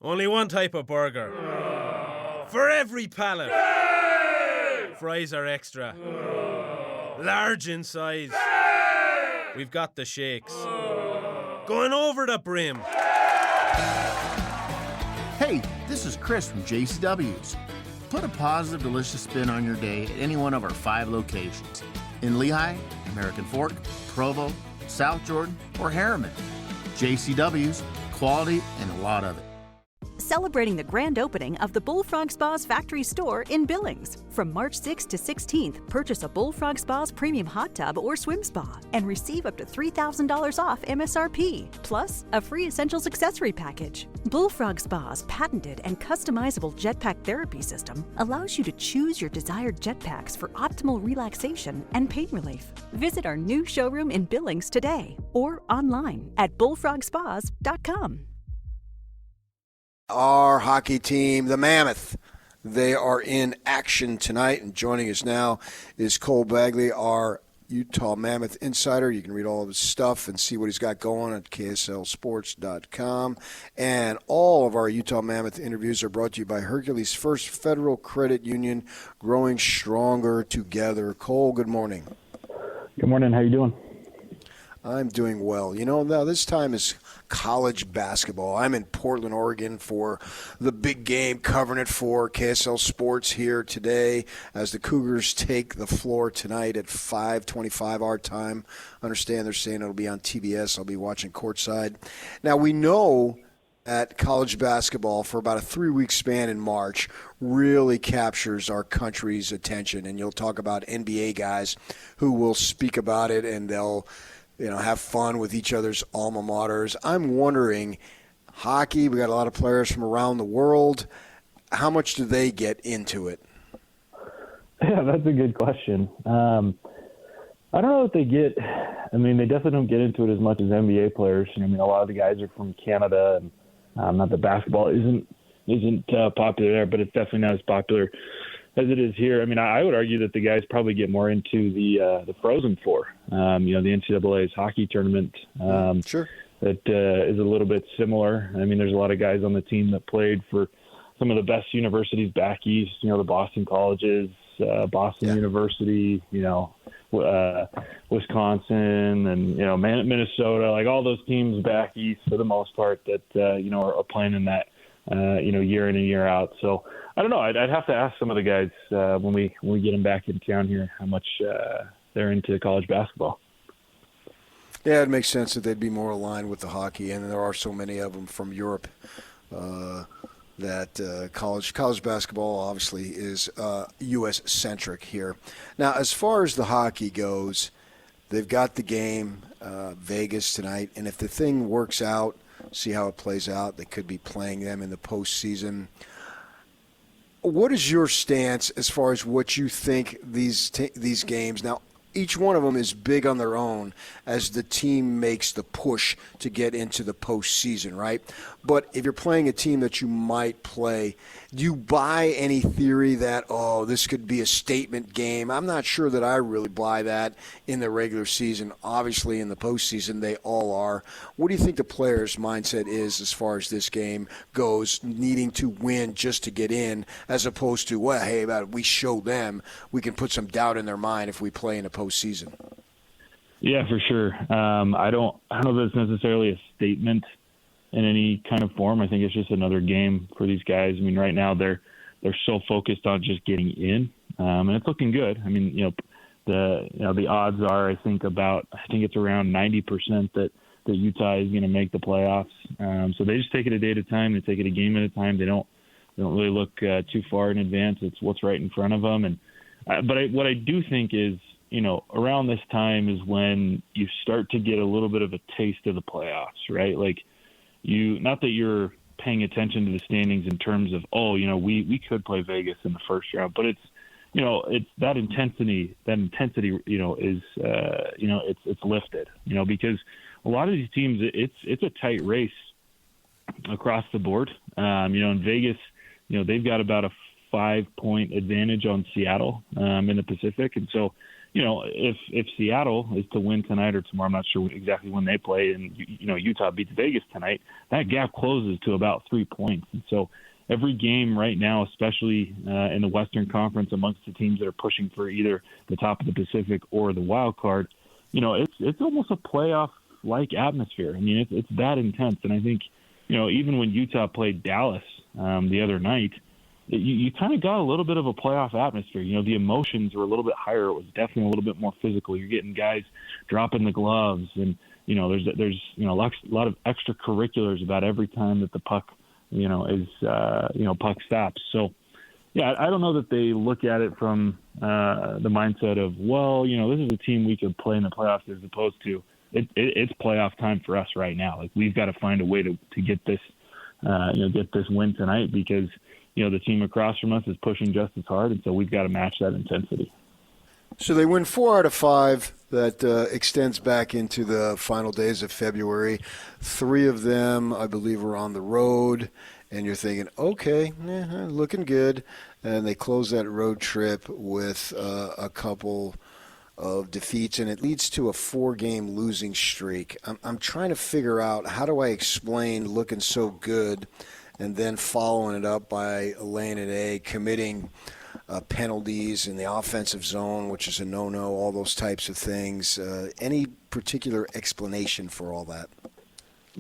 Only one type of burger. For every pallet. Fries are extra. Large in size. We've got the shakes. Going over the brim. Hey, this is Chris from JCW's. Put a positive, delicious spin on your day at any one of our 5 locations. In Lehigh, American Fork, Provo, South Jordan, or Harriman. JCW's, quality and a lot of it. Celebrating the grand opening of the Bullfrog Spas factory store in Billings. From March 6th to 16th, purchase a Bullfrog Spas premium hot tub or swim spa and receive up to $3,000 off MSRP, plus a free essentials accessory package. Bullfrog Spas' patented and customizable jetpack therapy system allows you to choose your desired jetpacks for optimal relaxation and pain relief. Visit our new showroom in Billings today or online at bullfrogspas.com. Our hockey team, the Mammoth, they are in action tonight, and joining us now is Cole Bagley, our Utah Mammoth insider. You can read all of his stuff and see what he's got going at KSLSports.com. And all of our Utah Mammoth interviews are brought to you by Hercules First Federal Credit Union, growing stronger together. Cole, good morning. Good morning. How you doing? I'm doing well. You know, now this time is college basketball. I'm in Portland, Oregon for the big game, covering it for KSL Sports here today as the Cougars take the floor tonight at 5:25 our time. Understand they're saying it'll be on TBS. I'll be watching courtside. Now, we know that college basketball for about a 3-week span in March really captures our country's attention, and you'll talk about NBA guys who will speak about it, and they'll have fun with each other's alma maters. I'm wondering, hockey, we got a lot of players from around the world. How much do they get into it? Yeah, that's a good question. I don't know what they get. I mean, they definitely don't get into it as much as NBA players. I mean, a lot of the guys are from Canada, and not that basketball isn't popular there, but it's definitely not as popular as it is here. I mean, I would argue that the guys probably get more into the Frozen Four, the NCAA's hockey tournament. Sure. That is a little bit similar. I mean, there's a lot of guys on the team that played for some of the best universities back east, the Boston colleges, Boston University, Wisconsin, and, Minnesota, like all those teams back east for the most part that, are playing in that, year in and year out. So I don't know. I'd have to ask some of the guys when we get them back in town here how much they're into college basketball. Yeah, it makes sense that they'd be more aligned with the hockey, and there are so many of them from Europe that college basketball obviously is U.S.-centric here. Now, as far as the hockey goes, they've got the game, Vegas tonight, and if the thing works out, see how it plays out, they could be playing them in the postseason. What is your stance as far as what you think these games? Now, each one of them is big on their own as the team makes the push to get into the postseason, right? But if you're playing a team that you might play, do you buy any theory that, this could be a statement game? I'm not sure that I really buy that in the regular season. Obviously, in the postseason, they all are. What do you think the players' mindset is as far as this game goes, needing to win just to get in, as opposed to, we show them, we can put some doubt in their mind if we play in the postseason? Yeah, for sure. I don't know that it's necessarily a statement in any kind of form. I think it's just another game for these guys. I mean, right now they're so focused on just getting in, and it's looking good. I mean, the odds are, I think it's around 90% that Utah is going to make the playoffs. So they just take it a day at a time. They take it a game at a time. They don't really look too far in advance. It's what's right in front of them. And what I do think is, around this time is when you start to get a little bit of a taste of the playoffs, right? Like, not that you're paying attention to the standings in terms of, we could play Vegas in the first round, but it's that intensity, is, it's lifted, because a lot of these teams, it's a tight race across the board. In Vegas, they've got about a 5-point advantage on Seattle in the Pacific. And so, if Seattle is to win tonight or tomorrow, I'm not sure exactly when they play, and Utah beats Vegas tonight, that gap closes to about 3 points. And so every game right now, especially in the Western Conference amongst the teams that are pushing for either the top of the Pacific or the wild card, it's almost a playoff-like atmosphere. I mean, it's that intense. And I think, even when Utah played Dallas the other night, you kind of got a little bit of a playoff atmosphere. The emotions were a little bit higher. It was definitely a little bit more physical. You're getting guys dropping the gloves, and there's a lot of extracurriculars about every time that the puck puck stops. So yeah, I don't know that they look at it from the mindset of, this is a team we could play in the playoffs, as opposed to it's playoff time for us right now. Like, we've got to find a way to get this get this win tonight, because the team across from us is pushing just as hard, and so we've got to match that intensity. So they win 4 out of 5. That extends back into the final days of February. 3 of them, I believe, were on the road, and you're thinking, okay, looking good. And they close that road trip with a couple of defeats, and it leads to a 4-game losing streak. I'm trying to figure out, how do I explain looking so good and then following it up by laying an egg, committing penalties in the offensive zone, which is a no-no, all those types of things. Any particular explanation for all that?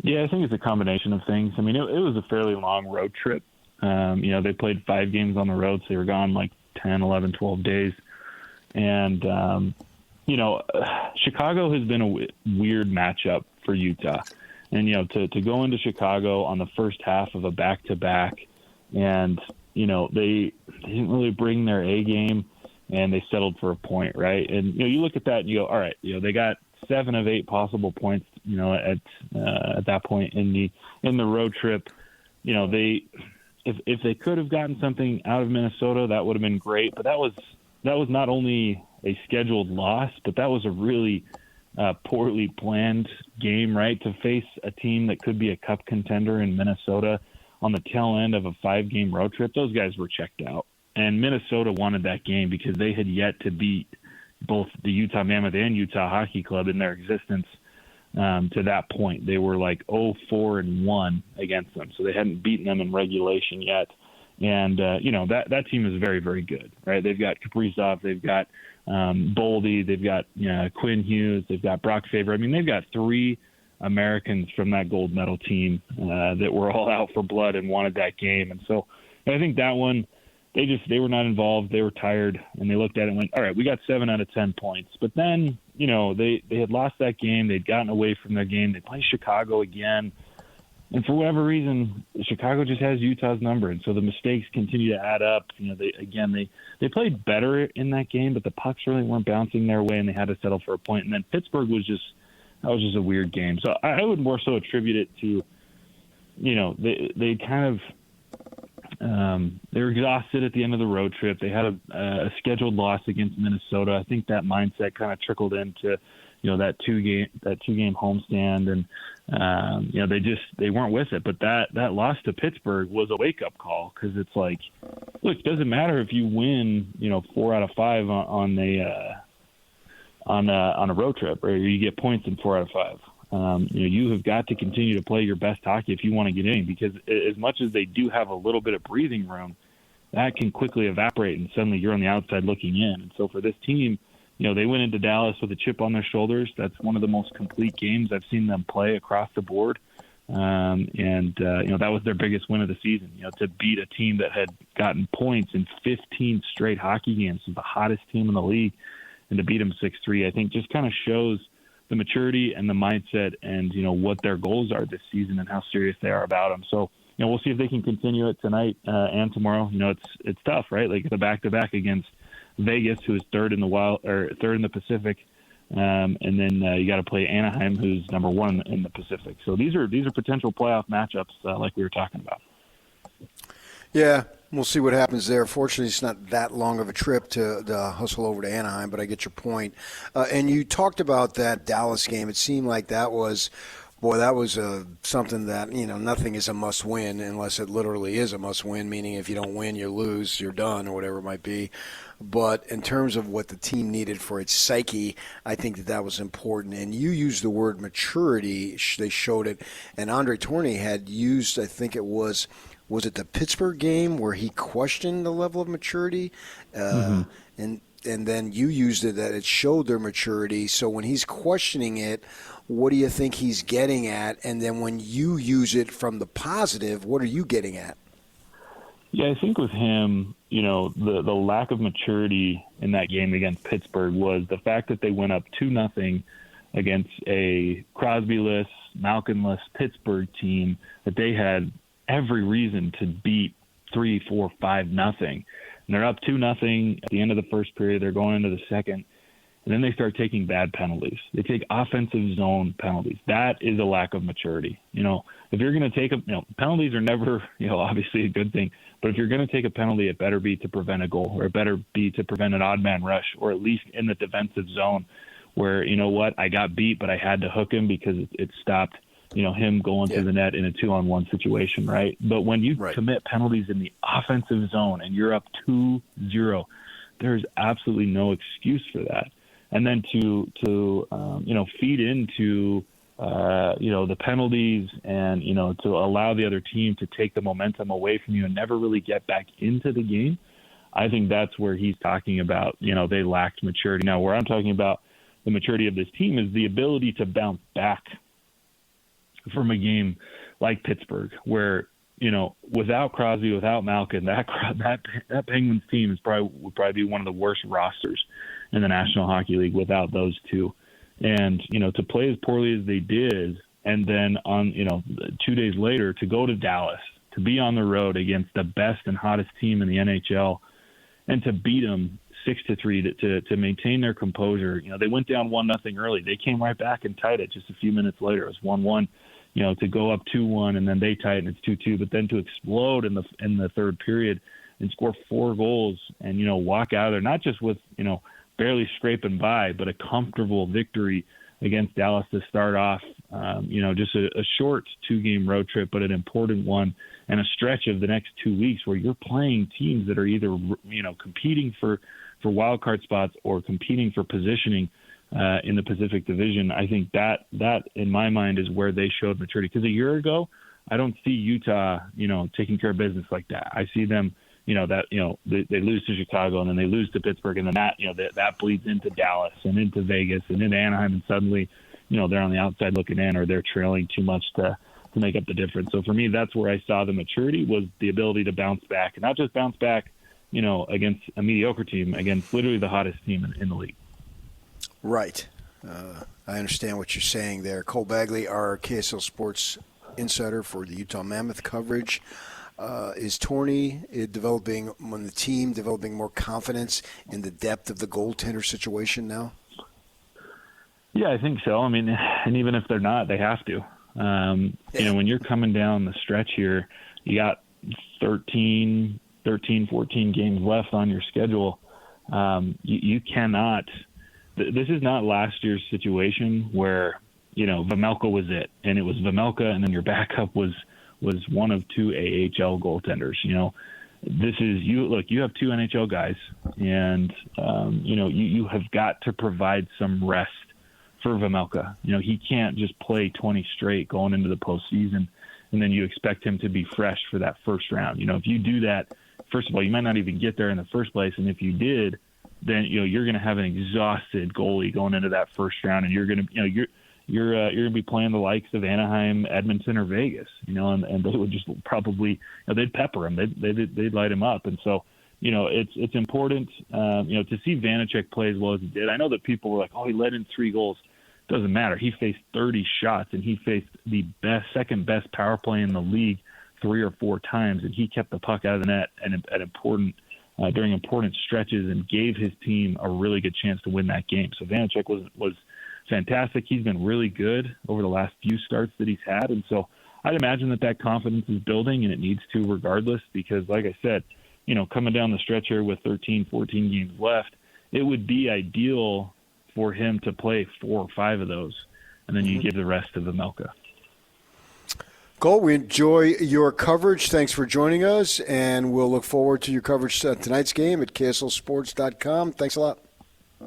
Yeah, I think it's a combination of things. I mean, it was a fairly long road trip. They played 5 games on the road, so they were gone like 10, 11, 12 days. And, Chicago has been a weird matchup for Utah. And, to go into Chicago on the first half of a back-to-back, and, they didn't really bring their A game, and they settled for a point, right? And, you look at that and you go, all right, they got 7 of 8 possible points, at that point in the road trip. If they could have gotten something out of Minnesota, that would have been great. But that was not only a scheduled loss, but that was a really poorly planned game, right? To face a team that could be a cup contender in Minnesota on the tail end of a 5-game road trip, those guys were checked out. And Minnesota wanted that game because they had yet to beat both the Utah Mammoth and Utah Hockey Club in their existence to that point. They were like 0-4-1 against them, so they hadn't beaten them in regulation yet. And, that team is very, very good, right? They've got Kaprizov, they've got Boldy, they've got Quinn Hughes, they've got Brock Faber. I mean, they've got 3 Americans from that gold medal team that were all out for blood and wanted that game. And so I think that one, they were not involved. They were tired, and they looked at it and went, all right, we got 7 out of 10 points. But then, they had lost that game. They'd gotten away from their game. They play Chicago again. And for whatever reason, Chicago just has Utah's number. And so the mistakes continue to add up. They played better in that game, but the pucks really weren't bouncing their way, and they had to settle for a point. And then Pittsburgh was just a weird game. So I would more so attribute it to, they kind of, they were exhausted at the end of the road trip. They had a scheduled loss against Minnesota. I think that mindset kind of trickled into, that two game homestand, and they weren't with it. But that loss to Pittsburgh was a wake up call, because it's like, look, it doesn't matter if you win 4 out of 5 on a road trip, or you get points in 4 out of 5. You have got to continue to play your best hockey if you want to get in, because as much as they do have a little bit of breathing room, that can quickly evaporate, and suddenly you're on the outside looking in. And so for this team, they went into Dallas with a chip on their shoulders. That's one of the most complete games I've seen them play across the board. That was their biggest win of the season, to beat a team that had gotten points in 15 straight hockey games, the hottest team in the league, and to beat them 6-3, I think just kind of shows the maturity and the mindset and, what their goals are this season and how serious they are about them. So, we'll see if they can continue it tonight and tomorrow. It's tough, right? Like the back-to-back against Vegas, who is third in the Pacific. And then you got to play Anaheim, who's number 1 in the Pacific. So these are potential playoff matchups like we were talking about. Yeah, we'll see what happens there. Fortunately, it's not that long of a trip to hustle over to Anaheim, but I get your point. And you talked about that Dallas game. It seemed like that was Boy, that was something that, nothing is a must-win unless it literally is a must-win, meaning if you don't win, you lose, you're done, or whatever it might be. But in terms of what the team needed for its psyche, I think that was important. And you used the word maturity. They showed it. And Andre Tourigny had used, I think it was it the Pittsburgh game where he questioned the level of maturity? And then you used it that it showed their maturity. So when he's questioning it, what do you think he's getting at? And then when you use it from the positive, what are you getting at? Yeah, I think with him, the lack of maturity in that game against Pittsburgh was the fact that they went up 2-0 against a Crosby-less, Malkin-less Pittsburgh team that they had every reason to beat 3, 4, 5-0. And they're up 2-0 at the end of the first period. They're going into the second. And then they start taking bad penalties. They take offensive zone penalties. That is a lack of maturity. If you're going to take penalties are never, obviously a good thing. But if you're going to take a penalty, it better be to prevent a goal, or it better be to prevent an odd man rush, or at least in the defensive zone where, I got beat, but I had to hook him because it stopped, him going to the net in a 2-on-1 situation, right? But when you commit penalties in the offensive zone and you're up 2-0, there's absolutely no excuse for that. And then to feed into the penalties and to allow the other team to take the momentum away from you and never really get back into the game, I think that's where he's talking about they lacked maturity. Now, where I'm talking about the maturity of this team is the ability to bounce back from a game like Pittsburgh, where without Crosby, without Malkin, that Penguins team would probably be one of the worst rosters in the National Hockey League without those two. And, to play as poorly as they did, and then on, 2 days later to go to Dallas, to be on the road against the best and hottest team in the NHL, and to beat them 6-3, to maintain their composure. They went down 1-0 early. They came right back and tied it just a few minutes later. It was 1-1. To go up 2-1 and then they tie it and it's 2-2, but then to explode in the third period and score 4 goals and, walk out of there, not just with, barely scraping by, but a comfortable victory against Dallas to start off, just a short 2-game road trip, but an important one, and a stretch of the next 2 weeks where you're playing teams that are either, competing for wild card spots or competing for positioning in the Pacific Division. I think that in my mind is where they showed maturity. Because a year ago, I don't see Utah, taking care of business like that. I see them, they lose to Chicago and then they lose to Pittsburgh, and then that bleeds into Dallas and into Vegas and into Anaheim, and suddenly, they're on the outside looking in, or they're trailing too much to make up the difference. So for me, that's where I saw the maturity, was the ability to bounce back, and not just bounce back, against a mediocre team, against literally the hottest team in the league. Right. I understand what you're saying there. Cole Bagley, our KSL Sports insider for the Utah Mammoth coverage. Is Tourigny developing more confidence in the depth of the goaltender situation now? Yeah, I think so. I mean, and even if they're not, they have to. When you're coming down the stretch here, you got 13, 14 games left on your schedule. You cannot – this is not last year's situation where, Vejmelka was it, and it was Vejmelka, and then your backup was one of 2 AHL goaltenders. This is you. Look, you have 2 NHL guys, and you have got to provide some rest for Vejmelka. He can't just play 20 straight going into the postseason, and then you expect him to be fresh for that first round. If you do that, first of all, you might not even get there in the first place, and if you did, then you're going to have an exhausted goalie going into that first round, and you're going to you're going to be playing the likes of Anaheim, Edmonton, or Vegas, and they would just probably they'd pepper him, they'd light him up, and so it's important to see Vanacek play as well as he did. I know that people were like, oh, he let in 3 goals. Doesn't matter. He faced 30 shots, and he faced the second best power play in the league 3 or 4 times, and he kept the puck out of the net during important stretches and gave his team a really good chance to win that game. So Vanacek was fantastic. He's been really good over the last few starts that he's had. And so I'd imagine that confidence is building, and it needs to regardless, because like I said, coming down the stretch here with 13, 14 games left, it would be ideal for him to play 4 or 5 of those, and then you give the rest to Vejmelka. Cole, we enjoy your coverage. Thanks for joining us, and we'll look forward to your coverage tonight's game at KSLSports.com. Thanks a lot.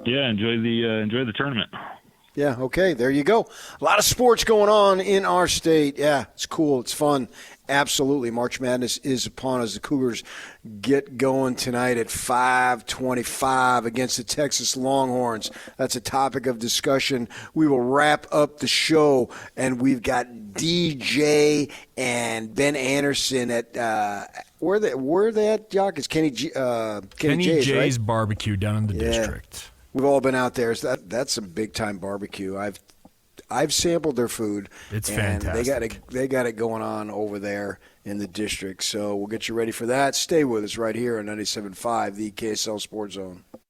Yeah, enjoy the tournament. Yeah, okay, there you go. A lot of sports going on in our state. Yeah, it's cool. It's fun. Absolutely. March Madness is upon us. The Cougars get going tonight at 5:25 against the Texas Longhorns. That's a topic of discussion. We will wrap up the show, and we've got DJ and Ben Anderson at where are they at, Jock? It's Kenny J's, right? Barbecue down in the district. We've all been out there. So that's some big time barbecue. I've sampled their food. It's and fantastic. They got it going on over there in the district. So we'll get you ready for that. Stay with us right here on 97.5, the KSL Sports Zone.